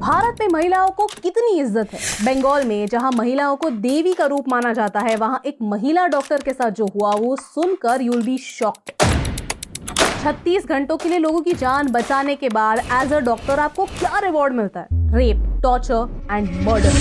भारत में महिलाओं को कितनी इज्जत है। बंगाल में जहां महिलाओं को देवी का रूप माना जाता है, वहां एक महिला डॉक्टर के साथ जो हुआ वो सुनकर यू विल बी शॉक्ड। 36 घंटों के लिए लोगों की जान बचाने के बाद एज अ डॉक्टर आपको क्या रिवॉर्ड मिलता है? Rape, torture and murder.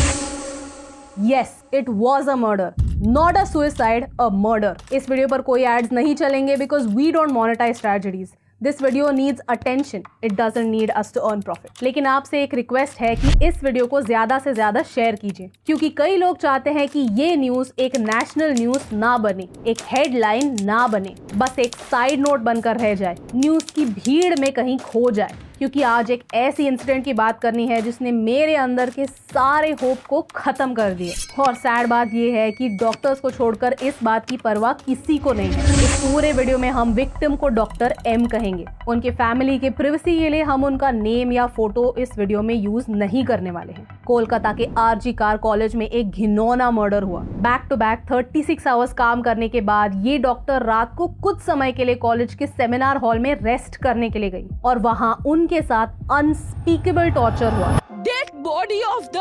Yes, it was a murder, not a suicide, a murder. इस वीडियो पर कोई एड्स नहीं चलेंगे because we don't monetize tragedies. This video needs attention, it doesn't need us to earn profit. लेकिन आपसे एक request है कि इस वीडियो को ज्यादा से ज्यादा शेयर कीजिए, क्योंकि कई लोग चाहते हैं कि ये न्यूज एक नेशनल न्यूज ना बने, एक हेडलाइन ना बने, बस एक साइड नोट बनकर रह जाए, न्यूज की भीड़ में कहीं खो जाए। क्योंकि आज एक ऐसी इंसिडेंट की बात करनी है जिसने मेरे अंदर के सारे होप को खत्म कर दिए। और सैड बात यह है कि डॉक्टर्स को छोड़कर इस बात की परवाह किसी को नहीं है। इस पूरे वीडियो में हम विक्टिम को डॉक्टर एम कहेंगे। उनके फैमिली के प्रिवेसी के लिए हम उनका नेम या फोटो इस वीडियो में यूज नहीं करने वाले हैं। कोलकाता के आरजी कार कॉलेज में एक घिनौना मर्डर हुआ। बैक टू बैक 36 आवर्स काम करने के बाद ये डॉक्टर रात को कुछ समय के लिए कॉलेज के सेमिनार हॉल में रेस्ट करने के लिए गई और वहां उनके साथ अनस्पीकेबल टॉर्चर हुआ। Dead body of the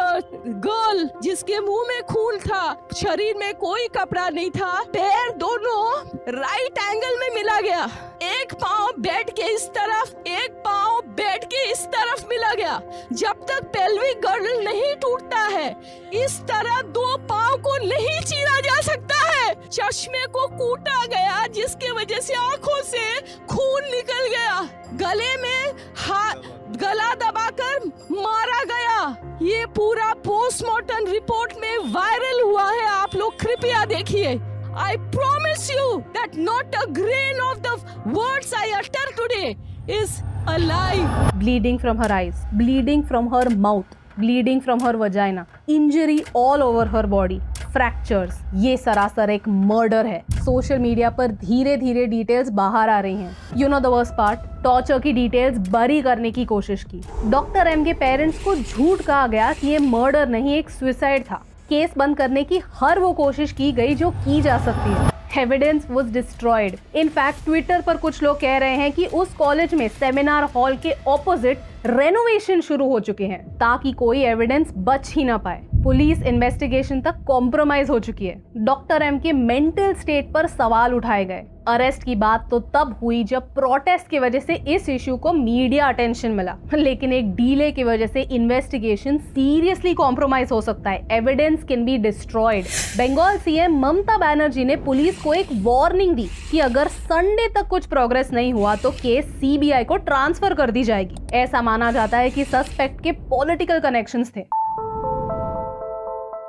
girl, जिसके मुंह में खून था, शरीर में कोई कपड़ा नहीं था, पैर दोनों राइट एंगल में मिला गया, एक पाँव बेड के इस तरफ, एक पाँव बेड के इस तरफ मिला गया। जब तक पेल्विक गर्डल नहीं टूटता है, इस तरह दो पाँव को नहीं चीरा जा सकता है। चश्मे को कूटा गया, जिसके वजह से आंखों से खून निकल गया। गले में गला दबाकर मारा गया। ये पूरा पोस्टमार्टम रिपोर्ट में वायरल हुआ है, आप लोग कृपया देखिए। I promise you that not a grain of the words I utter today is a lie. Bleeding from her eyes, bleeding from her mouth, bleeding from her vagina, injury all over her body, fractures। ये सरासर एक murder है। Social media पर धीरे धीरे details बाहर आ रही हैं। You know the worst part, torture की डिटेल्स बरी करने की कोशिश की। डॉक्टर एम के पेरेंट्स को झूठ कहा गया कि ये मर्डर नहीं, एक सुसाइड था। केस बंद करने की हर वो कोशिश की गई जो की जा सकती है। Evidence was destroyed. In fact Twitter पर कुछ लोग कह रहे हैं कि उस कॉलेज में सेमिनार हॉल के ऑपोजिट रेनोवेशन शुरू हो चुके हैं ताकि कोई एविडेंस बच ही ना पाए। पुलिस इन्वेस्टिगेशन तक कॉम्प्रोमाइज हो चुकी है। डॉक्टर एम के मेंटल स्टेट पर सवाल उठाए गए। अरेस्ट की बात तो तब हुई जब प्रोटेस्ट की वजह से इस इश्यू को मीडिया अटेंशन मिला, लेकिन एक डीले की वजह से इन्वेस्टिगेशन सीरियसली कॉम्प्रोमाइज हो सकता है। Evidence can be destroyed. Bengal CM Mamata Banerjee ने पुलिस को एक वार्निंग दी कि अगर संडे तक कुछ प्रोग्रेस नहीं हुआ तो केस सीबीआई को ट्रांसफर कर दी जाएगी। ऐसा माना जाता है कि सस्पेक्ट के पॉलिटिकल कनेक्शंस थे।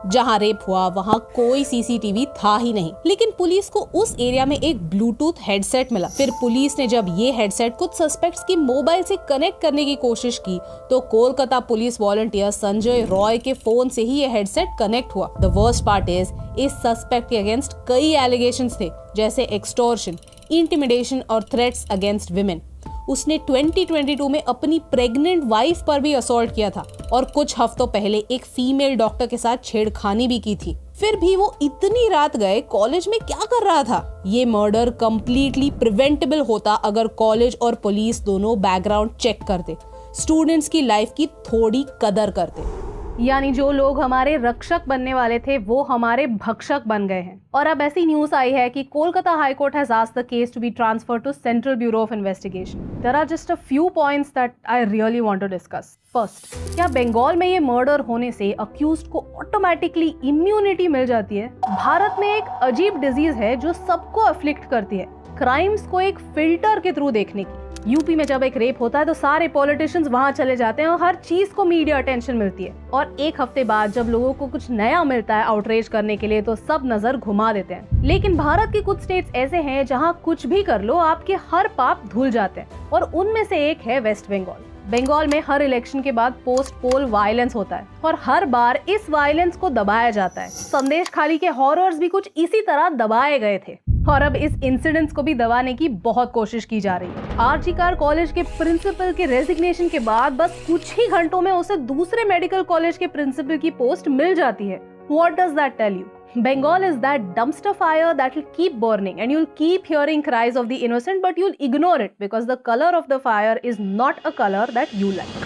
जहां रेप हुआ वहां कोई सीसीटीवी था ही नहीं, लेकिन पुलिस को उस एरिया में एक ब्लूटूथ हेडसेट मिला। फिर पुलिस ने जब ये हेडसेट कुछ सस्पेक्ट्स की मोबाइल से कनेक्ट करने की कोशिश की तो कोलकाता पुलिस वॉलंटियर संजय रॉय के फोन से ही ये हेडसेट कनेक्ट हुआ। द वर्स्ट पार्ट इज, इस सस्पेक्ट के अगेंस्ट कई एलिगेशंस थे, जैसे एक्सटॉर्शन, इंटिमिडेशन और थ्रेट्स अगेंस्ट विमेन। उसने 2022 में अपनी प्रेग्नेंट वाइफ पर भी असॉल्ट किया था और कुछ हफ्तों पहले एक फीमेल डॉक्टर के साथ छेड़खानी भी की थी। फिर भी वो इतनी रात गए कॉलेज में क्या कर रहा था? ये मर्डर कंप्लीटली प्रिवेंटेबल होता अगर कॉलेज और पुलिस दोनों बैकग्राउंड चेक करते, स्टूडेंट्स की लाइफ की थोड़ी कदर करते। यानी जो लोग हमारे रक्षक बनने वाले थे वो हमारे भक्षक बन गए हैं। और अब ऐसी न्यूज आई है कि Kolkata high court has asked the case to be transferred to central bureau of investigation. There are just a few points that I really want to discuss. First, क्या बंगाल में ये मर्डर होने से अक्यूज्ड को ऑटोमेटिकली इम्यूनिटी मिल जाती है? भारत में एक अजीब डिजीज है जो सबको अफ्लिक्ट करती है, क्राइम्स को एक फिल्टर के थ्रू देखने की। यूपी में जब एक रेप होता है तो सारे पॉलिटिशियंस वहां चले जाते हैं और हर चीज को मीडिया अटेंशन मिलती है, और एक हफ्ते बाद जब लोगों को कुछ नया मिलता है आउटरीच करने के लिए तो सब नजर घुमा देते हैं। लेकिन भारत के कुछ स्टेट्स ऐसे हैं जहां कुछ भी कर लो आपके हर पाप धुल जाते हैं, और उनमें से एक है वेस्ट बंगाल। बंगाल में हर इलेक्शन के बाद पोस्ट पोल वायलेंस होता है और हर बार इस वायलेंस को दबाया जाता है। संदेश खाली के हॉरर्स भी कुछ इसी तरह दबाए गए थे और अब इस इंसिडेंट्स को भी दबाने की बहुत कोशिश की जा रही है। आरजी कार कॉलेज के प्रिंसिपल के रेजिग्नेशन के बाद बस कुछ ही घंटों में उसे दूसरे मेडिकल कॉलेज के प्रिंसिपल की पोस्ट मिल जाती है। What does that tell you? Bengal is that dumpster fire that will keep burning and you'll keep hearing cries of the innocent, but you'll ignore it because the color of the fire is not a color that you like.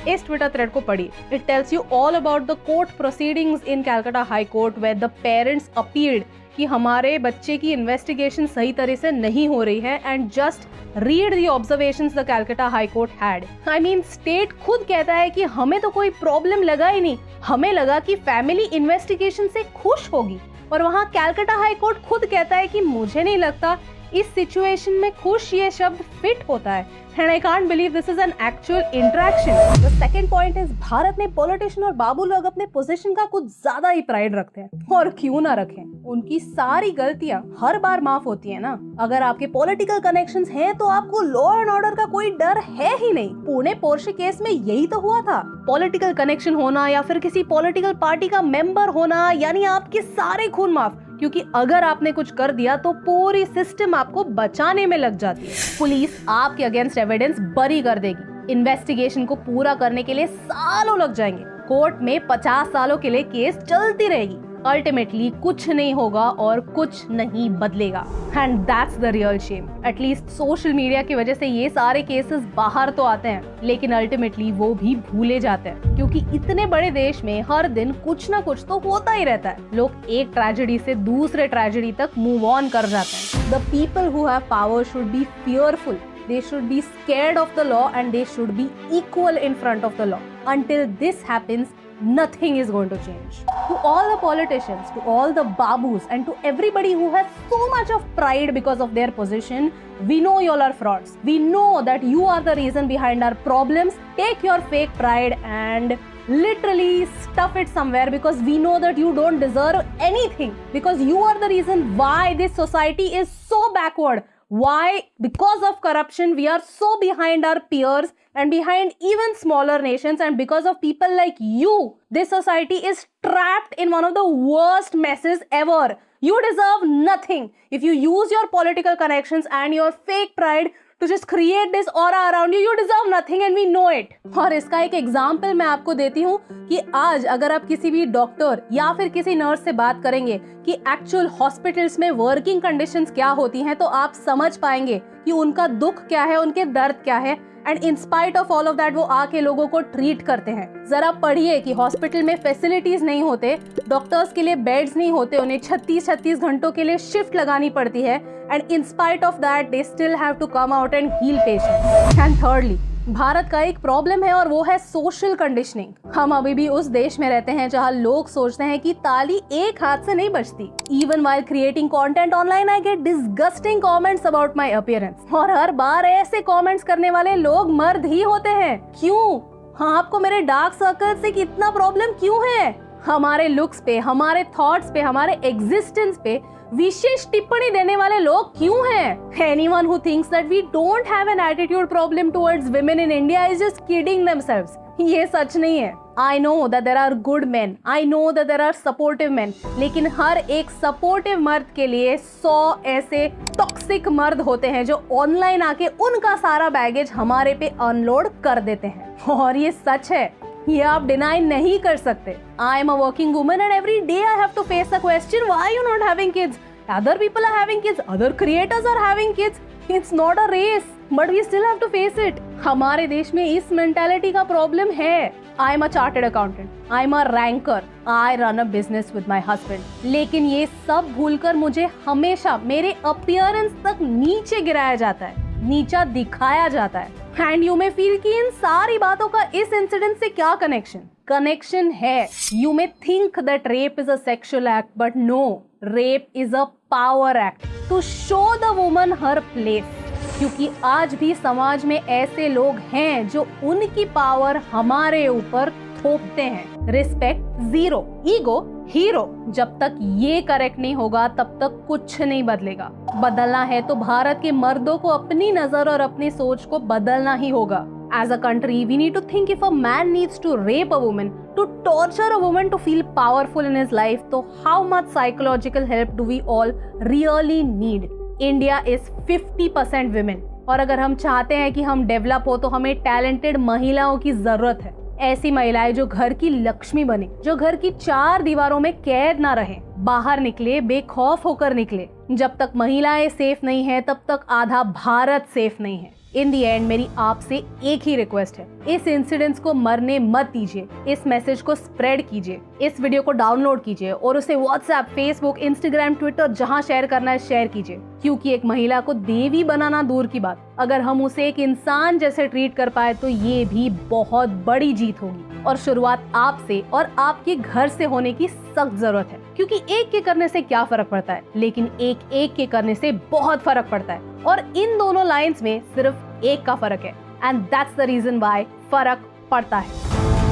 इस Twitter thread को पढ़िए। It tells you all about the court proceedings in Calcutta high court where the parents appealed कि हमारे बच्चे की investigation सही तरह से नहीं हो रही है and just read the observations the Calcutta high court had. I mean state खुद कहता है कि हमें तो कोई प्रॉब्लम लगा ही नहीं, हमें लगा कि फैमिली इन्वेस्टिगेशन से खुश होगी, और वहाँ कैलकाटा हाई कोर्ट खुद कहता है कि मुझे नहीं लगता इस सिचुएशन में खुश ये शब्द फिट होता है। And I can't believe this is an actual interaction. The second point is Bharat में पॉलिटिशियन और बाबू लोग अपने पोजीशन का कुछ ज्यादा ही प्राइड रखते हैं, और क्यों ना रखें, उनकी सारी गलतियां हर बार माफ होती है ना। अगर आपके पॉलिटिकल कनेक्शंस हैं तो आपको लॉ एंड ऑर्डर का कोई डर है ही नहीं। पुणे पोर्शे केस में यही तो हुआ था। पॉलिटिकल कनेक्शन होना या फिर किसी पॉलिटिकल पार्टी का मेंबर होना, यानी आपके सारे खून माफ, क्योंकि अगर आपने कुछ कर दिया तो पूरी सिस्टम आपको बचाने में लग जाती है। पुलिस आपके अगेंस्ट एविडेंस बरी कर देगी। इन्वेस्टिगेशन को पूरा करने के लिए सालों लग जाएंगे। कोर्ट में 50 सालों के लिए केस चलती रहेगी। अल्टीमेटली कुछ नहीं होगा और कुछ नहीं बदलेगा। And that's the real shame. At least social media की वजह से ये सारे केसेस बाहर तो आते हैं, लेकिन अल्टीमेटली वो भी भूले जाते हैं, क्योंकि इतने बड़े देश में हर दिन कुछ ना कुछ तो होता ही रहता है। लोग एक ट्रेजेडी से दूसरे ट्रेजेडी तक मूव ऑन कर जाते हैं। The people who have power should be fearful, they should be scared of the law, and they should be equal in front of the law. Until this happens, nothing is going to change. To all the politicians, to all the babus, and to everybody who has so much of pride because of their position, we know you all are frauds. We know that you are the reason behind our problems. Take your fake pride and literally stuff it somewhere, because we know that you don't deserve anything, because you are the reason why this society is so backward. Why? Because of corruption, we are so behind our peers and behind even smaller nations, and because of people like you, this society is trapped in one of the worst messes ever. You deserve nothing. If you use your political connections and your fake pride to just create this aura around you, you deserve nothing and we know it. और इसका एक example मैं आपको देती हूँ कि आज अगर आप किसी भी डॉक्टर या फिर किसी नर्स से बात करेंगे कि एक्चुअल हॉस्पिटल्स में वर्किंग कंडीशंस क्या होती हैं, तो आप समझ पाएंगे कि उनका दुख क्या है, उनके दर्द क्या है। And in spite of all of that वो आके लोगों को ट्रीट करते हैं। जरा पढ़िए कि हॉस्पिटल में फैसिलिटीज नहीं होते, डॉक्टर्स के लिए बेड्स नहीं होते, उन्हें 36 घंटों के लिए शिफ्ट लगानी पड़ती है, and in spite of that they still have to come out and heal patients. And thirdly, Bharat का एक प्रॉब्लम है और वो है सोशल कंडीशनिंग। हम अभी भी उस देश में रहते हैं जहाँ लोग सोचते हैं कि ताली एक हाथ से नहीं बजती। Even while creating content online I get disgusting comments about my appearance, और हर बार ऐसे कमेंट्स करने वाले लोग मर्द ही होते हैं। क्यों? हाँ, आपको मेरे डार्क सर्कल से कितना प्रॉब्लम क्यों है? हमारे लुक्स पे, हमारे थॉट्स पे, हमारे एग्जिस्टेंस पे विशेष टिप्पणी देने वाले लोग क्यों हैं? Anyone who thinks that we don't have an attitude problem towards women in India is just kidding themselves. ये सच नहीं है। I know that there are good men, I know that there are supportive men, लेकिन हर एक supportive मर्द के लिए 100 ऐसे toxic मर्द होते हैं जो ऑनलाइन आके उनका सारा बैगेज हमारे पे अनलोड कर देते हैं। और ये सच है, ये आप डिनाई नहीं कर सकते। I am a working woman and every day I have to face the question, why are you not having kids? Other people are having kids, other creators are having kids. It's not a race, but we still have to face it. हमारे देश में इस mentality का problem है। I am a chartered accountant, I am a ranker, I run a business with my husband. लेकिन ये सब भूलकर मुझे हमेशा मेरे अपीयरेंस तक नीचे गिराया जाता है, नीचा दिखाया जाता है। एंड यू मे फील कि इन सारी बातों का इस इंसिडेंट से क्या कनेक्शन है। You may think that rape is a sexual act, but no, rape is a power act to show the woman her place. क्योंकि आज भी समाज में ऐसे लोग हैं जो उनकी पावर हमारे ऊपर थोपते हैं। Respect zero, ego hero. जब तक ये करेक्ट नहीं होगा तब तक कुछ नहीं बदलेगा। बदलना है तो भारत के मर्दों को अपनी नजर और अपनी सोच को बदलना ही होगा। As a country, we need to think if a man needs to rape a woman, to torture a woman to feel powerful in his life, तो how much psychological help do we all really need? India is 50% women, और अगर हम चाहते हैं कि हम develop हो तो हमें टैलेंटेड महिलाओं की जरूरत है। ऐसी महिलाएं जो घर की लक्ष्मी बने, जो घर की 4 दीवारों में कैद ना रहे, बाहर निकले, बेखौफ होकर निकले। जब तक महिलाएं सेफ नहीं है तब तक आधा भारत सेफ नहीं है। इन दी एंड मेरी आपसे एक ही रिक्वेस्ट है, इस इंसिडेंट्स को मरने मत दीजिए, इस मैसेज को स्प्रेड कीजिए, इस वीडियो को डाउनलोड कीजिए और उसे व्हाट्सएप, फेसबुक, इंस्टाग्राम, ट्विटर जहां शेयर करना है शेयर कीजिए। क्योंकि एक महिला को देवी बनाना दूर की बात, अगर हम उसे एक इंसान जैसे ट्रीट कर पाए तो ये भी बहुत बड़ी जीत होगी। और शुरुआत आपसे और आपके घर से होने की सख्त जरूरत है, क्योंकि एक के करने से क्या फर्क पड़ता है, लेकिन एक एक के करने से बहुत फर्क पड़ता है। और इन दोनों लाइंस में सिर्फ एक का फर्क है, and that's the reason why फर्क पड़ता है।